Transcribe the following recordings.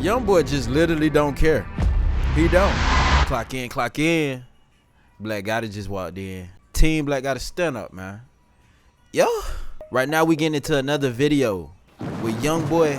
Youngboy just literally don't care. He don't. Clock in, clock in. Black gotta just walked in. Team Black gotta stand up, man. Yo. Right now we getting into another video with Youngboy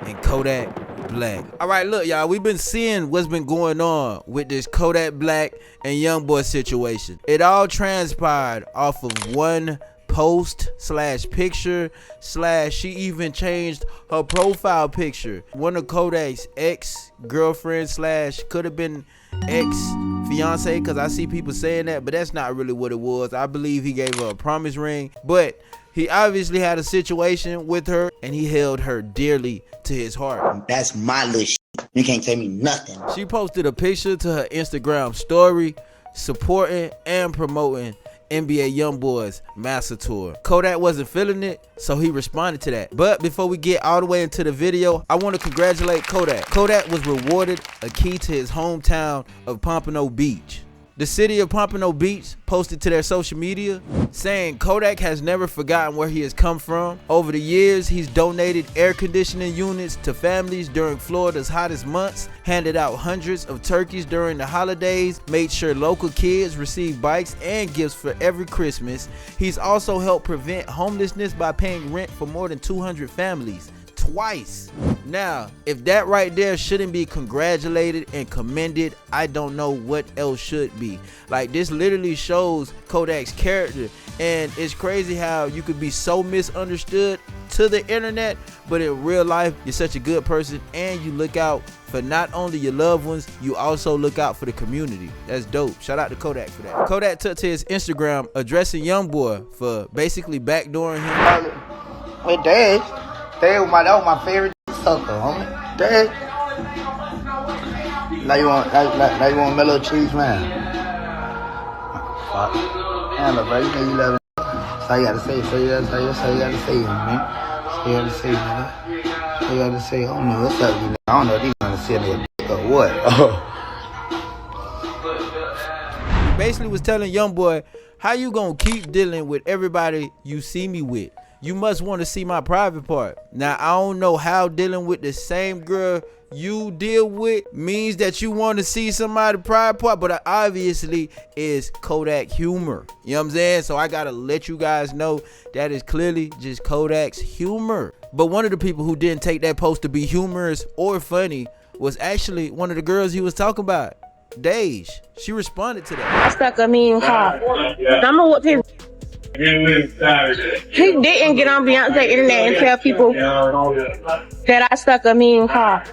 and Kodak Black. Alright, look, y'all, we've been seeing what's been going on with this Kodak Black and Youngboy situation. It all transpired off of one post slash picture slash she even changed her profile picture. One of Kodak's ex-girlfriend slash could have been ex-fiance, because I see people saying that, but that's not really what it was. I believe he gave her a promise ring, but he obviously had a situation with her and he held her dearly to his heart. That's my little shit. You can't tell me nothing. She posted a picture to her Instagram story supporting and promoting NBA Youngboy's Master Tour. Kodak wasn't feeling it, so he responded to that. But before we get all the way into the video, I want to congratulate Kodak. Kodak was rewarded a key to his hometown of Pompano Beach. The city of Pompano Beach posted to their social media saying Kodak has never forgotten where he has come from. Over the years, he's donated air conditioning units to families during Florida's hottest months, handed out hundreds of turkeys during the holidays, made sure local kids receive bikes and gifts for every Christmas. He's also helped prevent homelessness by paying rent for more than 200 families. Twice. Now, if that right there shouldn't be congratulated and commended, I don't know what else should be. Like, this literally shows Kodak's character, and it's crazy how you could be so misunderstood to the internet, but in real life you're such a good person and you look out for not only your loved ones, you also look out for the community. That's dope. Shout out to Kodak for that. Kodak took to his Instagram addressing Youngboy for basically backdooring him. With Dad. That was my favorite sucker, homie. Dad. Now you want Melo cheese, man? Fuck. Man, look, bro, you think you love it. So you gotta say, so you gotta say, man. So you gotta say, nigga. So you gotta say, I don't know what's up, you know. I don't know if these gonna see a nigga or what. He basically was telling Youngboy, how you gonna keep dealing with everybody you see me with? You must want to see my private part. Now, I don't know how dealing with the same girl you deal with means that you want to see somebody's private part, but obviously it's Kodak humor. You know what I'm saying? So I gotta let you guys know that is clearly just Kodak's humor. But one of the people who didn't take that post to be humorous or funny was actually one of the girls he was talking about, Dej. She responded to that. I stuck a mean car. I'ma whoop his. He didn't get on Beyonce internet and tell people that I stuck a mean car.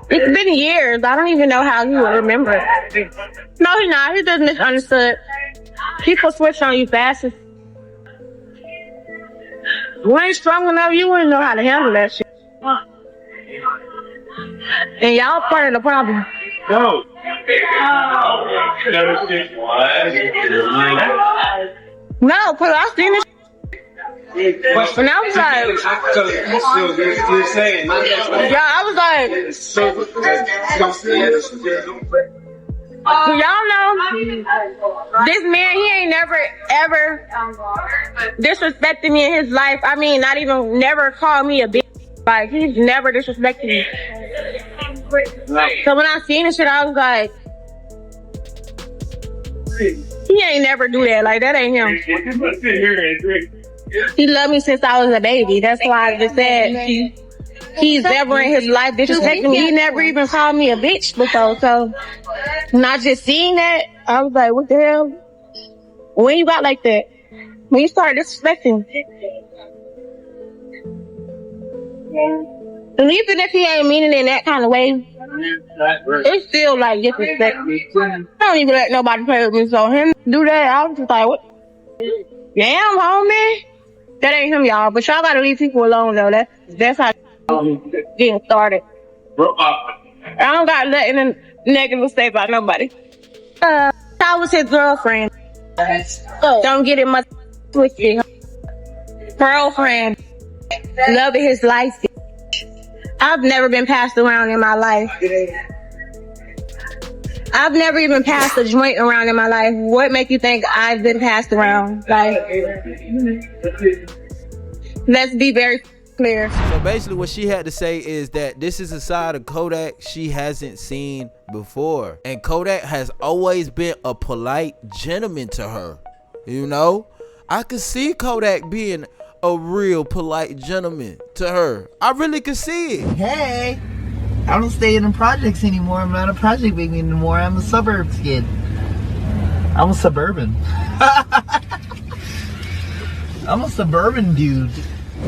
It's been years. I don't even know how he would remember it. No, he's not. He just misunderstood. People switch on you fast. You ain't strong enough. You wouldn't know how to handle that shit. And y'all part of the problem. No. No, cause I seen this. When I was like, yeah, I was like, y'all know, this man, he ain't never ever disrespected me in his life. I mean, not even never called me a bitch. Like, he's never disrespected me. So when I seen this shit, I was like, he ain't never do that. Like, that ain't him. He loved me since I was a baby. That's why I just said he's never in his life disrespecting me. He never even called me a bitch before. So when I just seen that, I was like, what the hell? When you got like that? When you start disrespecting? And even if he ain't meaning it in that kind of way, it's still like disrespect. I don't even let nobody play with me, so him do that, I was just like, what? Damn, homie. That ain't him, y'all. But y'all gotta leave people alone, though. That's how getting started. I don't got nothing negative to say about nobody. I was his girlfriend. Don't get it much twisted. Girlfriend. Loving his life. I've never been passed around in my life. I've never even passed a joint around in my life. What make you think I've been passed around? Like, let's be very clear. So basically what she had to say is that this is a side of Kodak she hasn't seen before. And Kodak has always been a polite gentleman to her. You know? I could see Kodak being a real polite gentleman to her. I really could see it. Hey, I don't stay in the projects anymore. I'm not a project baby anymore. I'm a suburbs kid. I'm a suburban. I'm a suburban dude.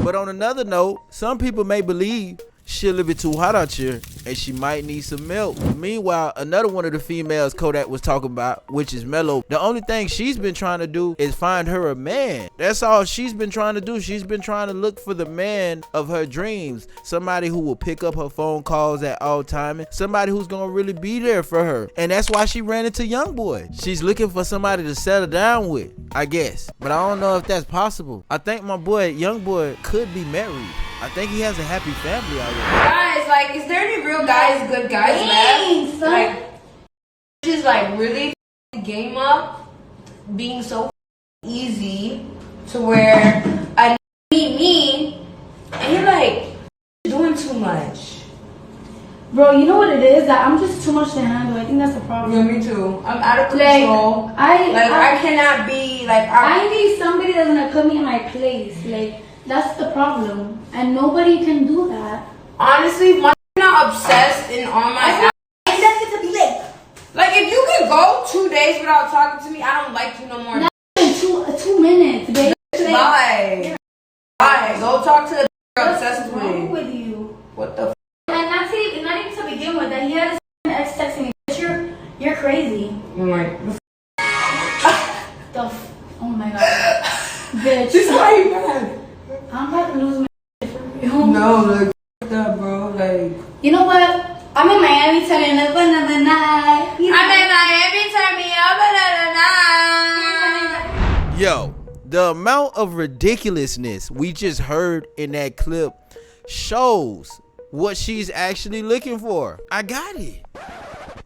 But on another note, some people may believe she a little bit too hot out here and she might need some milk. Meanwhile, another one of the females Kodak was talking about, which is Melo, the only thing she's been trying to do is find her a man. That's all she's been trying to do. She's been trying to look for the man of her dreams. Somebody who will pick up her phone calls at all times. Somebody who's gonna really be there for her. And that's why she ran into Youngboy. She's looking for somebody to settle down with, I guess. But I don't know if that's possible. I think my boy Youngboy could be married. I think he has a happy family already. Guys, like, is there any real guys, good guys left? Like, just like really the game up, being so easy to where I meet me, and you're like doing too much. Bro, you know what it is? That I'm just too much to handle. I think that's the problem. Yeah, me too. I'm out of control. I cannot be like. I need somebody that's gonna put me in my place. Like, that's the problem, and nobody can do that. Honestly, I'm not obsessed in on my. Like, if you can go 2 days without talking to me, I don't like you no more. Not even 2 minutes, babe. Bye. Bye. Go talk to the girl obsessed What's wrong with you? What the? And not even to begin with, that he had his ex texting me. Bitch, you're crazy. Like, Oh my god, bitch. this is why you mad. I'm about to lose my shit for real. No, like, f*** up, bro. Like, you know what? I'm in Miami turning up another night. I'm in Miami, turn me up another night. Yo, the amount of ridiculousness we just heard in that clip shows what she's actually looking for. I got it.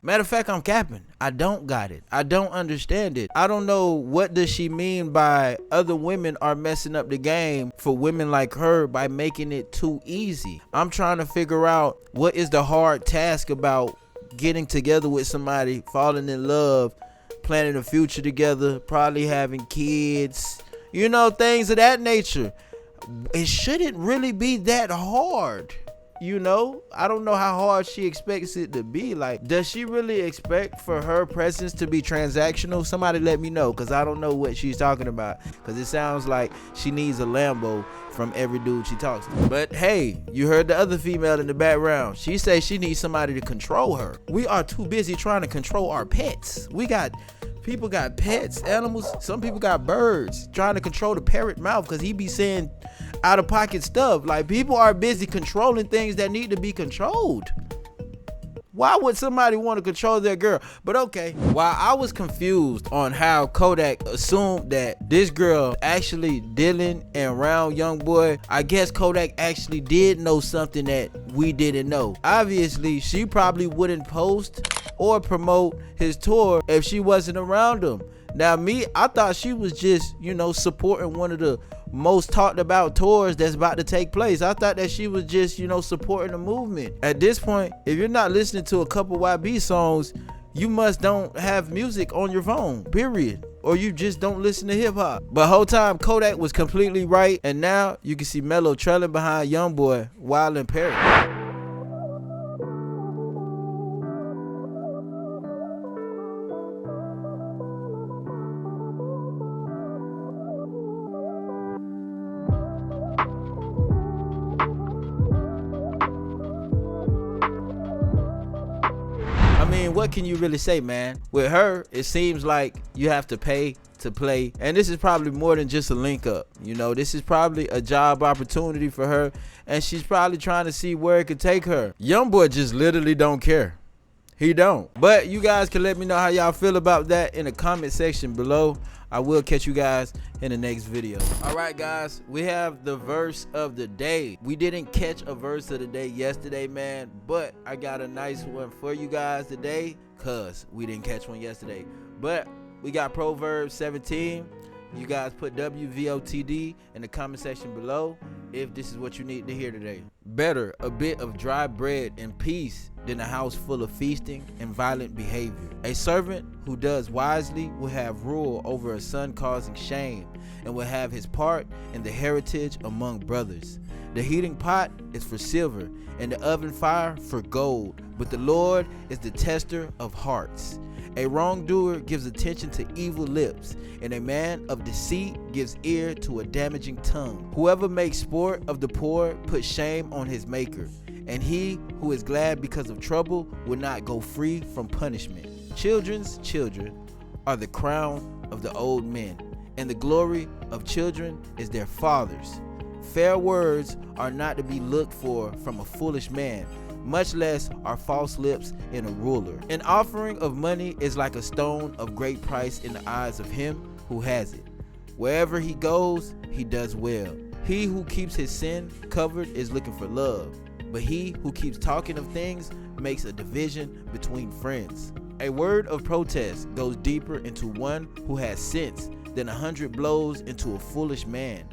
Matter of fact, I'm capping. I don't got it. I don't understand it. I don't know what does she mean by other women are messing up the game for women like her by making it too easy. I'm trying to figure out what is the hard task about getting together with somebody, falling in love, planning a future together, probably having kids, you know, things of that nature. It shouldn't really be that hard. You know, I don't know how hard she expects it to be. Like, does she really expect for her presence to be transactional? Somebody let me know, because I don't know what she's talking about, because it sounds like she needs a Lambo from every dude she talks to. But hey, you heard the other female in the background. She says she needs somebody to control her. We are too busy trying to control our pets. People got pets, animals. Some people got birds, trying to control the parrot mouth because he be saying out of pocket stuff. Like, people are busy controlling things that need to be controlled. Why would somebody want to control their girl? But okay, while I was confused on how Kodak assumed that this girl actually dealing and around Youngboy, I guess Kodak actually did know something that we didn't know. Obviously, she probably wouldn't post or promote his tour if she wasn't around him. Now me, I thought she was just, you know, supporting one of the most talked about tours that's about to take place. I thought that she was just, you know, supporting the movement. At this point, if you're not listening to a couple YB songs, you must don't have music on your phone, period. Or you just don't listen to hip hop. But whole time Kodak was completely right, and now you can see Melo trailing behind Youngboy while in Paris. I mean, what can you really say, man? With her, it seems like you have to pay to play, and this is probably more than just a link up. You know, this is probably a job opportunity for her, and she's probably trying to see where it could take her. Youngboy just literally don't care. He don't. But you guys can let me know how y'all feel about that in the comment section below. I will catch you guys in the next video. All right, guys, we have the verse of the day. We didn't catch a verse of the day yesterday, man, but I got a nice one for you guys today, cause we didn't catch one yesterday. But we got Proverbs 17. You guys put WVOTD in the comment section below if this is what you need to hear today. Better a bit of dry bread and peace than a house full of feasting and violent behavior. A servant who does wisely will have rule over a son causing shame, and will have his part in the heritage among brothers. The heating pot is for silver, and the oven fire for gold, but the Lord is the tester of hearts. A wrongdoer gives attention to evil lips, and a man of deceit gives ear to a damaging tongue. Whoever makes sport of the poor puts shame on his maker, and he who is glad because of trouble will not go free from punishment. Children's children are the crown of the old men, and the glory of children is their fathers. Fair words are not to be looked for from a foolish man, much less are false lips in a ruler. An offering of money is like a stone of great price in the eyes of him who has it. Wherever he goes, he does well. He who keeps his sin covered is looking for love, but he who keeps talking of things makes a division between friends. A word of protest goes deeper into one who has sense than 100 blows into a foolish man.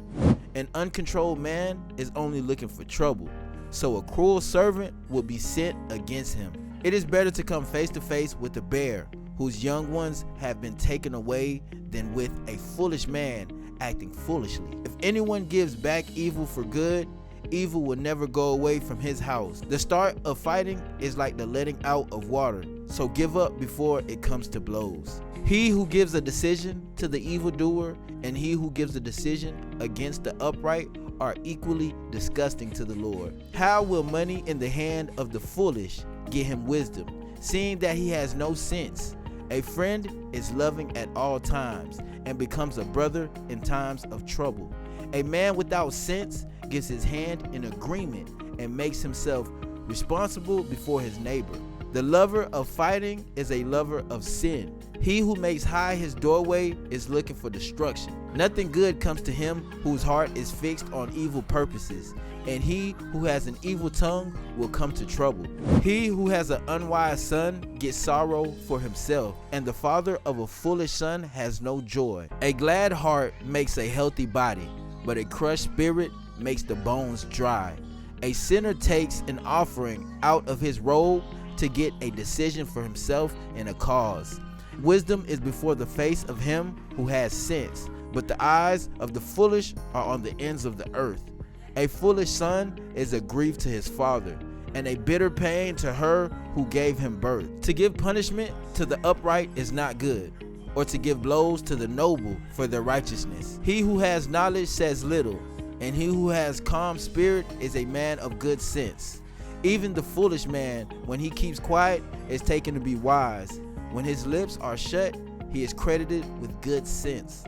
An uncontrolled man is only looking for trouble, so a cruel servant will be sent against him. It is better to come face to face with a bear whose young ones have been taken away than with a foolish man acting foolishly. If anyone gives back evil for good, evil will never go away from his house. The start of fighting is like the letting out of water, so give up before it comes to blows. He who gives a decision to the evildoer and he who gives a decision against the upright are equally disgusting to the Lord. How will money in the hand of the foolish get him wisdom, seeing that he has no sense? A friend is loving at all times and becomes a brother in times of trouble. A man without sense gives his hand in agreement and makes himself responsible before his neighbor. The lover of fighting is a lover of sin. He who makes high his doorway is looking for destruction. Nothing good comes to him whose heart is fixed on evil purposes, and he who has an evil tongue will come to trouble. He who has an unwise son gets sorrow for himself, and the father of a foolish son has no joy. A glad heart makes a healthy body, but a crushed spirit makes the bones dry. A sinner takes an offering out of his robe to get a decision for himself in a cause. Wisdom is before the face of him who has sense, but the eyes of the foolish are on the ends of the earth. A foolish son is a grief to his father, and a bitter pain to her who gave him birth. To give punishment to the upright is not good, or to give blows to the noble for their righteousness. He who has knowledge says little, and he who has calm spirit is a man of good sense. Even the foolish man, when he keeps quiet, is taken to be wise. When his lips are shut, he is credited with good sense.